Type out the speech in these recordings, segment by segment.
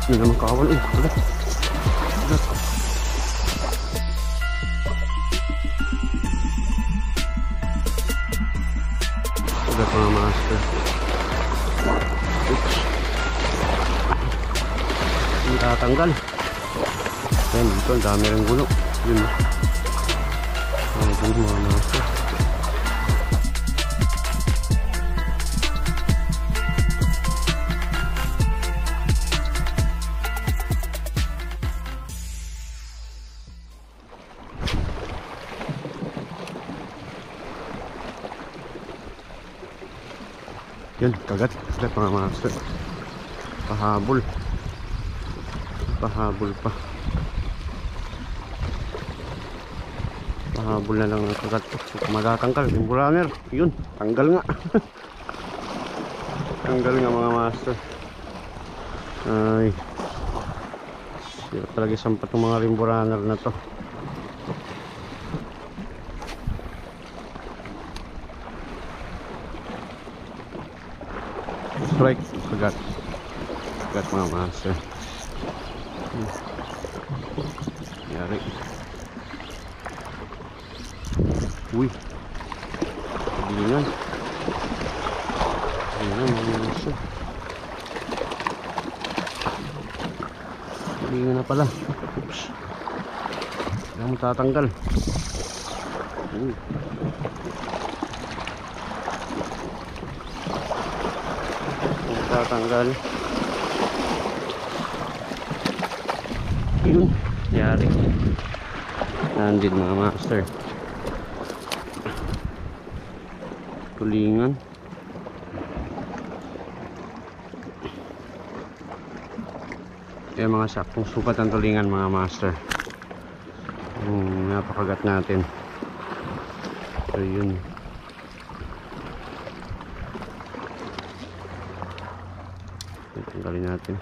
Yun naman kawan. Uy, kagat. Kagat. Kagat mga master. Oops. Hindi tatanggal. Ayan, dito ang dami rin gulo. Yun. Ang gulo mga master. Yun, kagat mga master. Pahabol. Pahabol pa. Pahabol na lang ang kagat. Matatanggal yung buraner. Yun, tanggal nga. Tanggal nga mga master. Ay, sira talaga sampat ng mga rimburaner na to. Strike, kagat. Kagat mga master. Yari. Uy, kalingan. Kalingan mga master. Kalingan na pala. Oops. Kailangan mo tatanggal. Uy. Tatanggal. Yun, yari. Nandit mga master. Tulingan. Yung mga saktong sukat ang tulingan mga master. Napakagat natin. So yun. Tanggalin natin.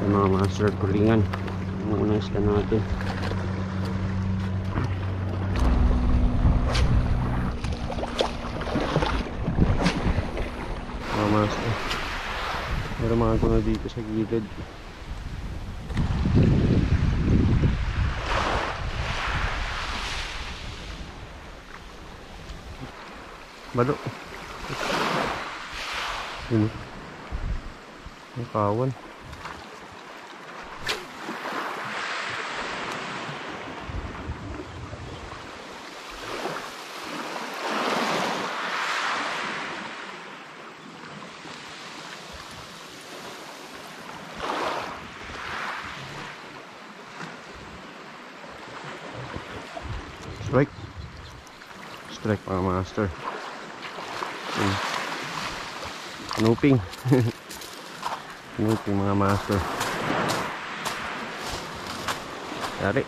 Yung mga master tulingan. Muna iskan natin. Mga master. Meron mga kuna dito sa gilid. Balo. Yun. Ang kawan. Strike. Strike mga master. Nuping. Nuping mga master. Yari.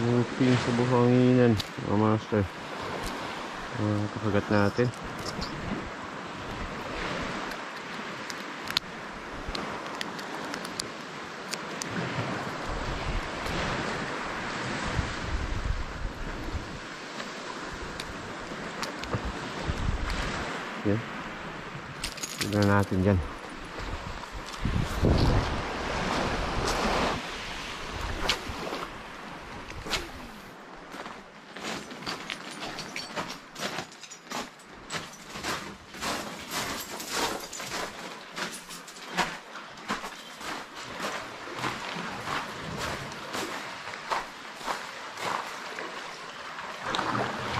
Nuping sa buhanginan mga master. Kakagat natin. Yan. Tignan natin dyan.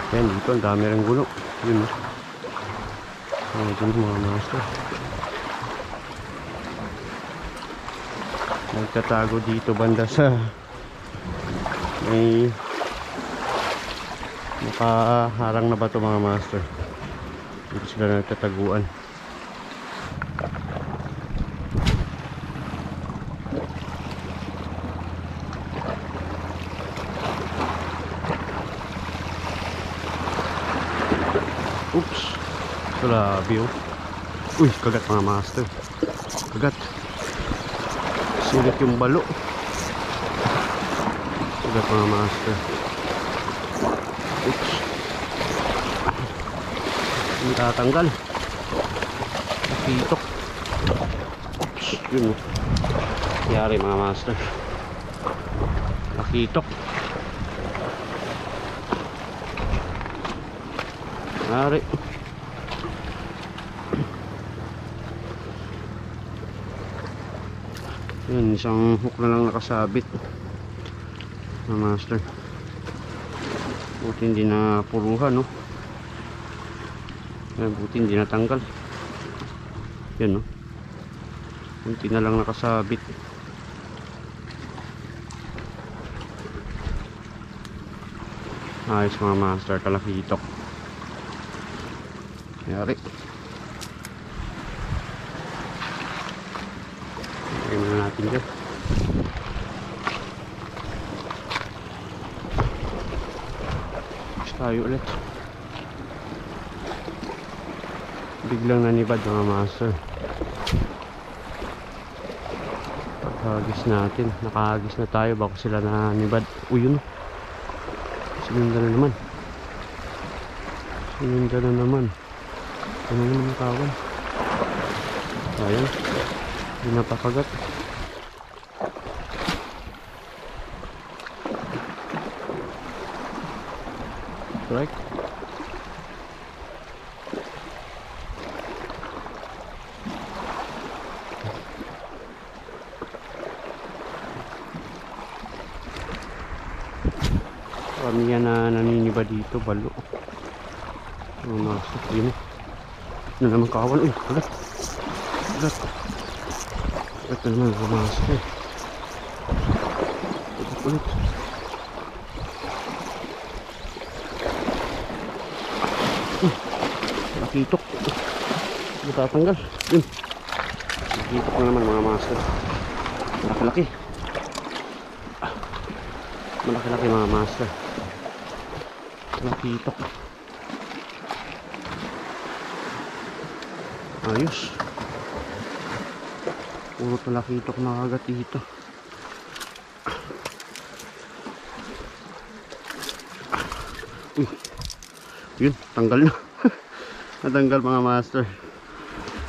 Yan, dito ang dami rin gulo. Yun. Dyan mga master. Nagtatago dito banda sa may nakaharang na bato mga master. Dito sila nagtataguan. Oops. Grabe oh. Uy, kagat mga master. Kagat. Sulit yung balo. Sulit mga master. Oops. Hindi tatanggal. Nakitok. Oops. Yun o. Yari mga master. Nakitok. Yari. Yun, isang hook na lang nakasabit mga master. Buti hindi na puruhan, no? Yan, buti hindi natanggal. Yan, no? Buti na lang nakasabit. Ayos mga master, talakitok. Yari. Lagay muna natin dyan. Tayo ulit. Biglang nanibad mga master. Paghagis natin. Nakahagis na tayo bago sila nanibad. Uy, yun. Sinunda na naman. Sinunda na naman. Ano naman ang kawan? Ayan. Hindi napakagat. Right. Kami yan na naniniba dito, balo. Masok yun. Ano naman kawan? Uy, kagat. Kagat. Kagat na naman, pumasok eh. Kagat ulit. Nakitok. Matatanggal. Yun. Nakitok na naman mga master. Malaki-laki. Malaki-laki mga master. Nakitok. Ayos. Puro talakitok na kagat dito. Uy. Yun, tanggal na. Natanggal mga master.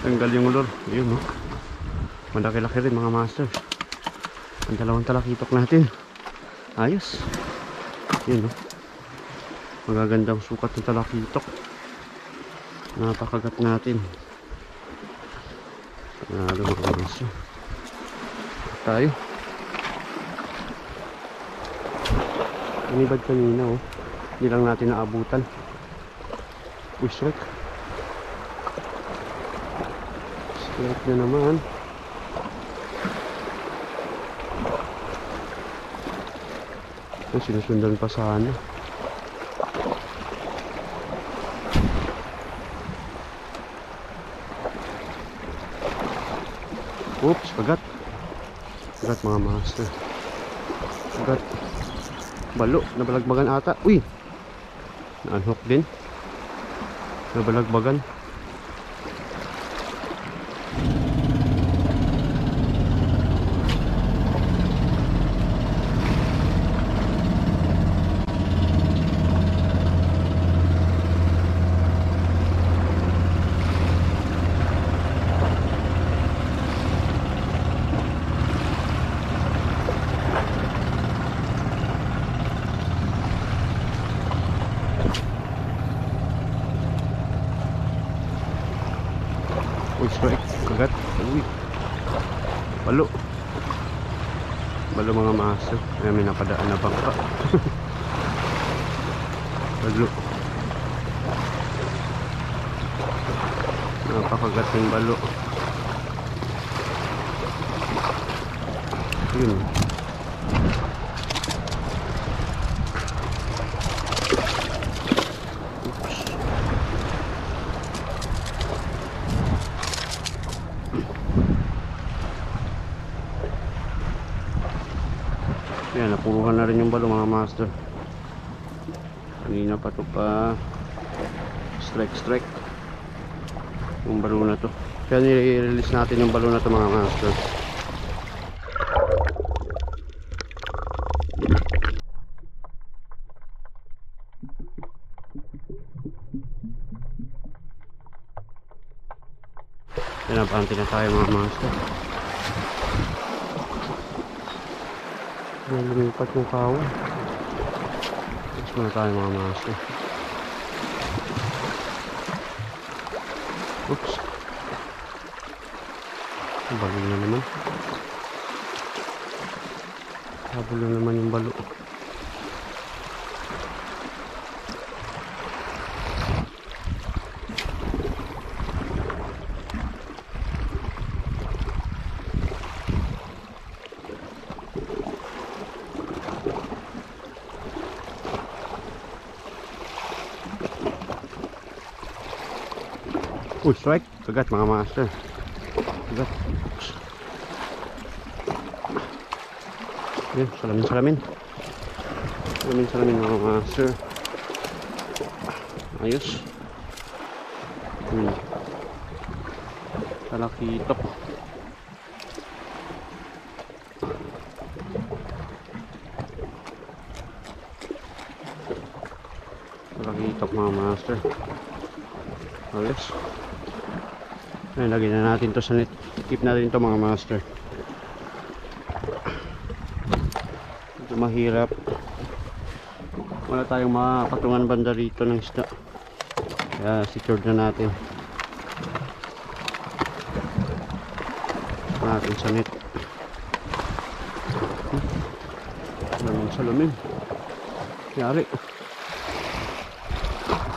Tanggal yung ulor. Yun, no? Malaki-laki rin mga master. Ang dalawang talakitok natin. Ayos. Yun, no? Magagandang sukat ng talakitok. Napakagat natin. Mga master. Tayo. Inibad kanina, oh. Hindi lang natin naabutan. Uy, strike. Strike na naman. Ay, sinusundan pa sana. Oops, kagat. Kagat mga master. Kagat. Balo, nabalagbagan ata. Uy! Na-unhook din. Nabalagbagan. Uy, strike. Kagat. Uy. Balo. Balo mga master. Kaya may napadaan na bangka. Balo. Napakagat yung balo. Yun. Ayan, napuruhan na rin yung balo mga master. Kanina pa ito pa strike yung balo na to. Kaya nire-release natin yung balo na to mga master. Pinabante na tayo mga master. May lumipat yung kawa. Tapos muna tayo mga master. Oops. Balo na naman. Habol na naman yung balo. Uy, strike. Kagat mga master. Kagat. Yan, salamin. Salamin mga master. Ayos. Talakitok. Talakitok mga master. Ayos. Ay, lagyan na natin to sa net. Keep natin to mga master. Ito mahirap. Wala tayong makapatungan banda rito ng isda. Kaya secured na natin. Natin sa net. Salamin. Yari.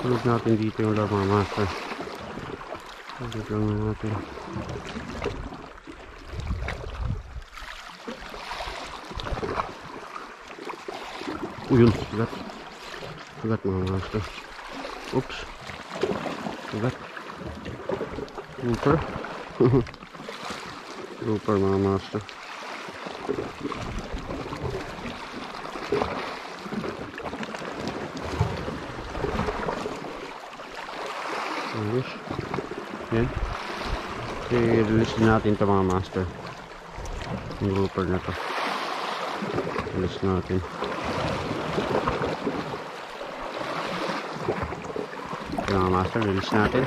Tulog natin dito yung laro mga master. Tulog lang natin. Yun, sugat mga master. Oops, sugat. Grouper mga master. Ayos. Yan. I-release natin ito mga master. Yung grouper na to. Release natin. Mga master, release natin.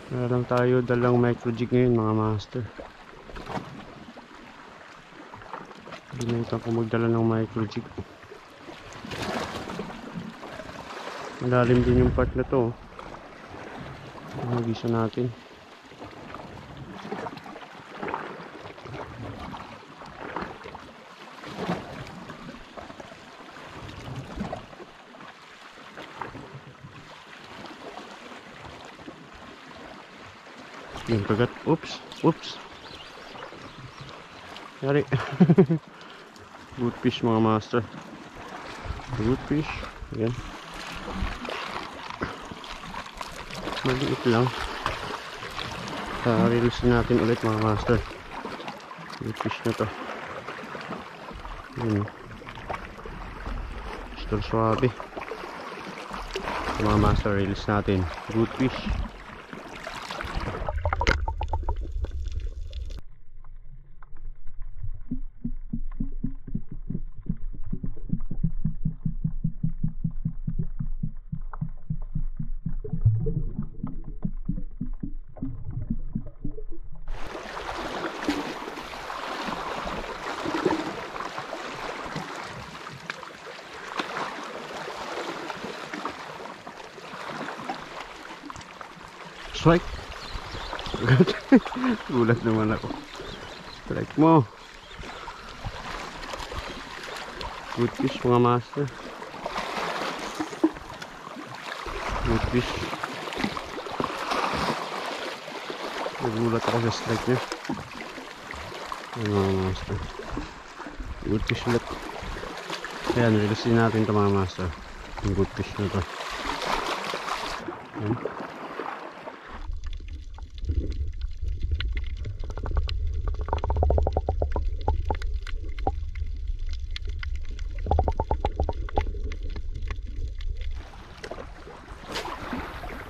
Wala lang tayo dalang micro jig ngayon mga master. Limutan ko magdala ng micro jig. Malalim din yung part na to. Magisa natin. Yung kagat. Oops. Yari. Good fish mga master. Good fish. Ayan. Maliit lang. Release natin ulit mga master. Good fish na to. Ayan. Store suabe. Mga master, release natin. Good fish. Strike. Gulat naman ako. Strike mo. Good fish mga master. Good fish. Nagulat ako sa strike niya. Mga master. Good fish ulit. Ayan, release natin ito mga master. Yung good fish na ito. Ayan.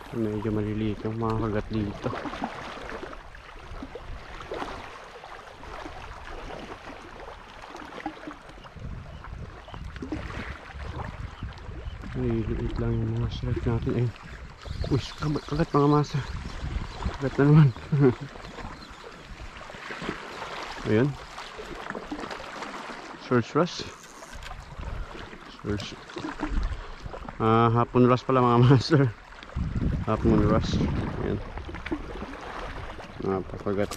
Medyo maliliit yung mga kagat dito. Maliliit lang yung mga strike natin. Ayun. Uy, kagat mga master. Kagat na naman. Ayun. Search rush. Search. Hapon rush pala mga master. Hapon rush. Ayun. Napakagat.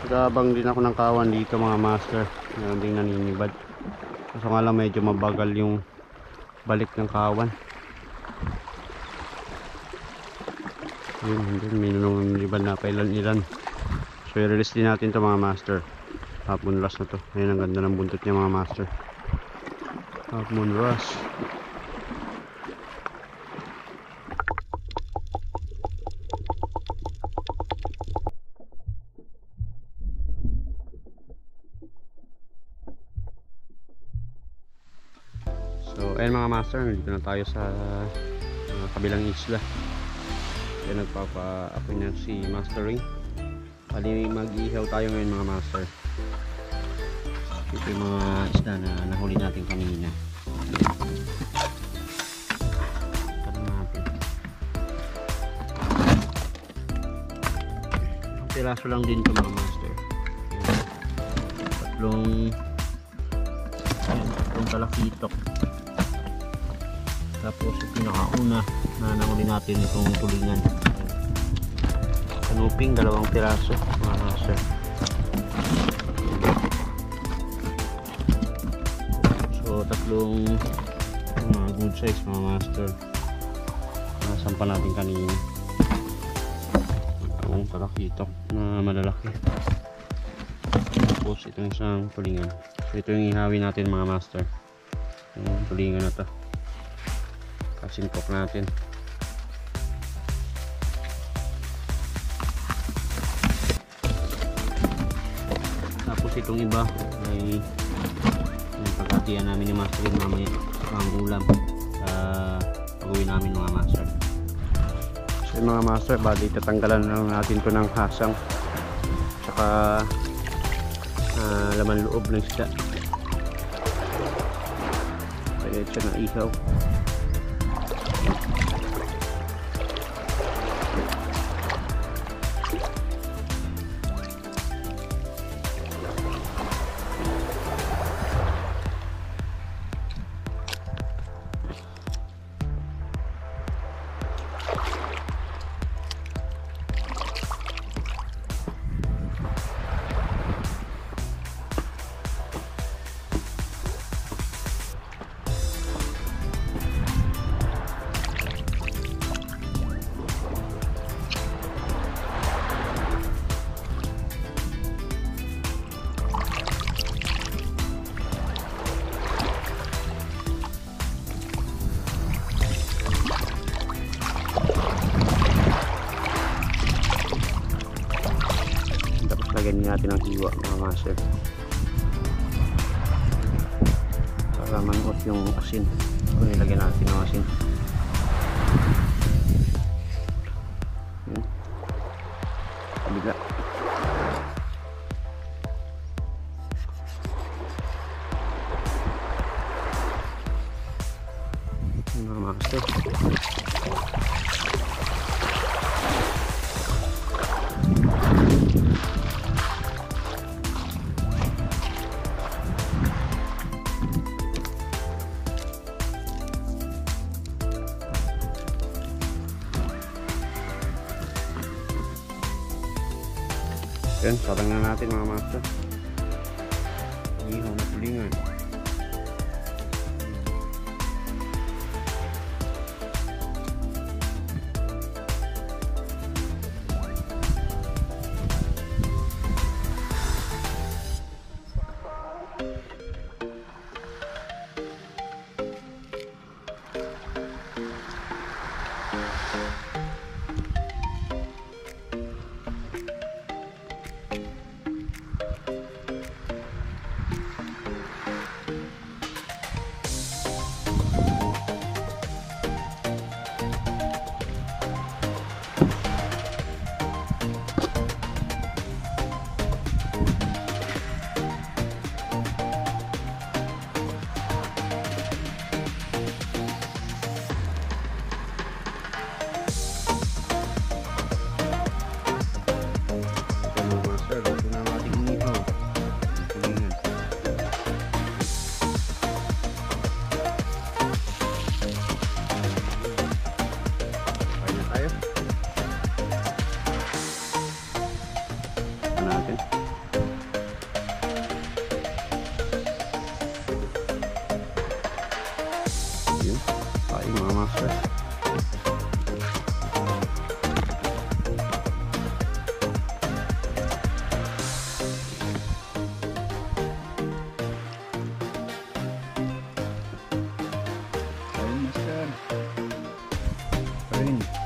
Nagabang din ako ng kawan dito mga master. Meron ding naninibad. Kaso nga lang medyo mabagal yung balik ng kawan. Yun, may naninibad na pailan-ilan. So i-release din natin to mga master. Half moon rush na to. Ayun, ang ganda ng buntot niya mga master. Half moon rush. So ayun mga master, dito na tayo sa kabilang isla. Kaya nagpapa-apoy na si Mastering. Bali mag-ihaw tayo ngayon mga master. Ito yung mga isda na nahuli natin kanina. Ito natin. Ang piraso lang din ito mga master. Tatlong talakitok. Tapos yung pinakauna na nahuli natin itong tulingan. Kanuping, 2 piraso mga master. So 3 mga good size mga master. Nasampa natin kanina. Itong talakitok na malalaki. Tapos itong isang tulingan. So ito yung ihawin natin mga master. Yung tulingan na to. Kasimpok natin. Tapos itong iba ay pagkatiyan namin ni master mamaya pang ulam sa pag-uwi namin mga master. So mga master, bali tatanggalan lang natin to ng hasang tsaka laman loob ng isda. Kaya siya na ihaw. Lagyan natin ang hiwa mga master para manuot yung asin. Kung nilagyan natin ang asin, kabila. Mga master, yan, sarang na natin mga master. Ihaw na tulingan. rin.